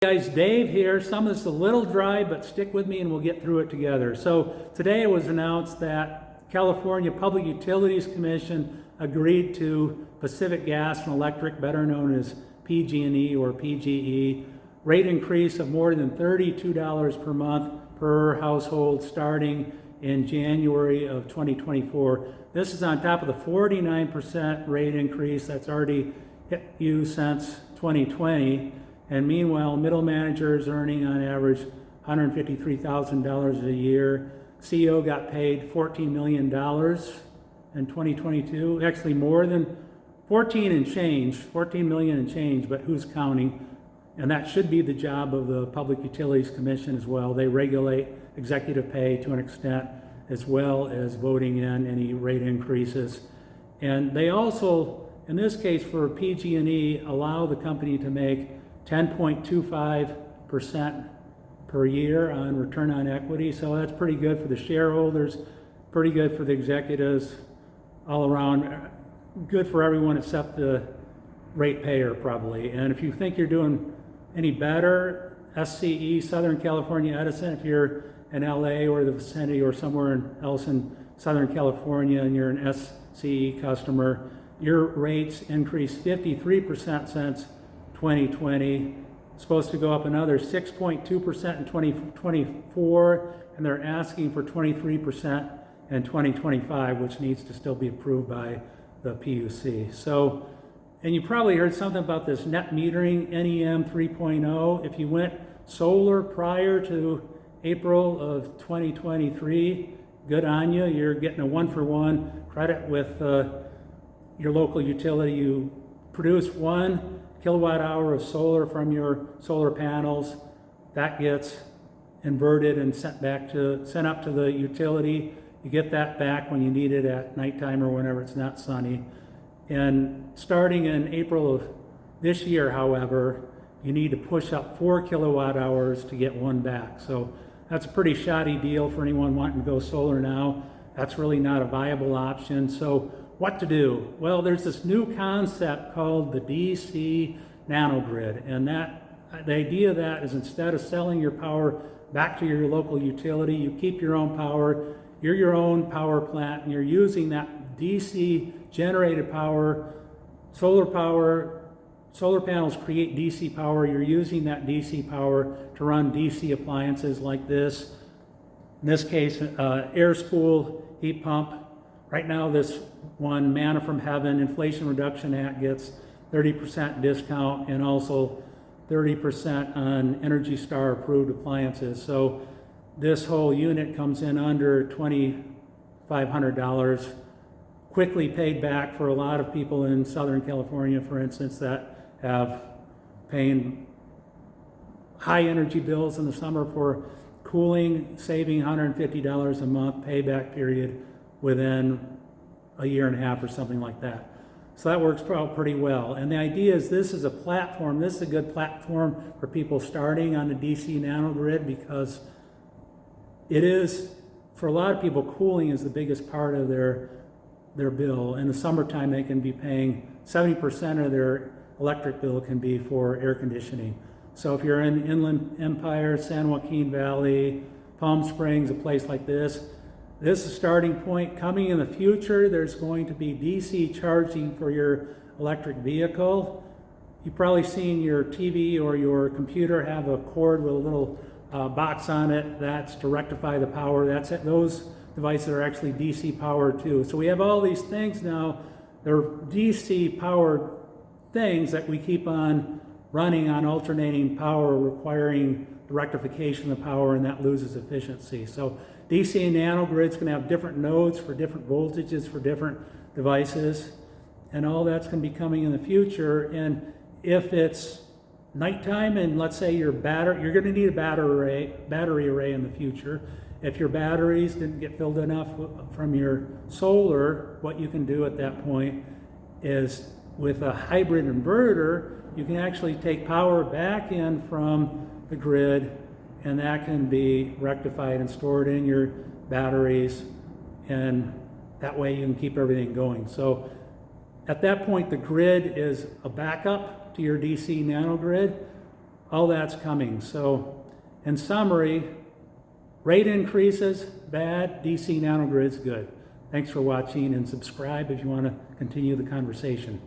Guys, Dave here. Some of this is a little dry, but stick with me and we'll get through it together. So today it was announced that California Public Utilities Commission agreed to Pacific Gas and Electric, better known as PG&E or PGE, rate increase of more than $32 per month per household starting in January of 2024. This is on top of the 49% rate increase that's already hit you since 2020. And meanwhile, middle managers earning on average $153,000 a year. CEO got paid $14 million in 2022. Actually more than 14 million and change, but who's counting? And that should be the job of the Public Utilities Commission as well. They regulate executive pay to an extent, as well as voting in any rate increases. And they also, in this case for PG&E, allow the company to make 10.25% per year on return on equity. So that's pretty good for the shareholders, pretty good for the executives, all around good for everyone except the ratepayer probably. And if you think you're doing any better, SCE, Southern California Edison, if you're in LA or the vicinity or somewhere else in Southern California and you're an SCE customer, your rates increased 53% since 2020, supposed to go up another 6.2% in 2024, and they're asking for 23% in 2025, which needs to still be approved by the PUC. So, and you probably heard something about this net metering, NEM 3.0. If you went solar prior to April of 2023, good on you. You're getting a 1-for-1 credit with your local utility. You produce 1 kilowatt hour of solar from your solar panels, that gets inverted and sent up to the utility. You get that back when you need it at nighttime or whenever it's not sunny. And starting in April of this year, however, you need to push up 4 kilowatt hours to get 1 back. So that's a pretty shoddy deal for anyone wanting to go solar now. That's really not a viable option. So what to do? Well, there's this new concept called the DC nanogrid, and the idea of that is instead of selling your power back to your local utility, you keep your own power, you're your own power plant, and you're using that DC generated power, solar panels create DC power, you're using that DC power to run DC appliances like this. In this case, Airspool heat pump. Right now, this one, Manna from Heaven, Inflation Reduction Act gets 30% discount and also 30% on Energy Star approved appliances. So this whole unit comes in under $2,500, quickly paid back for a lot of people in Southern California, for instance, that have paying high energy bills in the summer for cooling, saving $150 a month, payback period within a year and a half or something like that. So that works out pretty well. And the idea is this is a platform, this is a good platform for people starting on the DC nanogrid, because it is, for a lot of people, cooling is the biggest part of their bill. In the summertime, they can be paying 70% of their electric bill can be for air conditioning. So if you're in Inland Empire, San Joaquin Valley, Palm Springs, a place like this is a starting point. Coming in the future, there's going to be DC charging for your electric vehicle. You've probably seen your TV or your computer have a cord with a little box on it. That's to rectify the power. That's it. Those devices are actually DC powered too. So we have all these things now. They're DC powered things that we keep on running on alternating power, requiring the rectification of power, and that loses efficiency. So DC and nanogrids can have different nodes for different voltages for different devices, and all that's going to be coming in the future. And if it's nighttime and let's say you're going to need a battery array in the future. If your batteries didn't get filled enough from your solar, what you can do at that point is with a hybrid inverter, you can actually take power back in from the grid, and that can be rectified and stored in your batteries, and that way you can keep everything going. So at that point, the grid is a backup to your DC nanogrid. all that's coming. So in summary, rate increases, bad, DC nanogrids, good. Thanks for watching, and subscribe if you want to continue the conversation.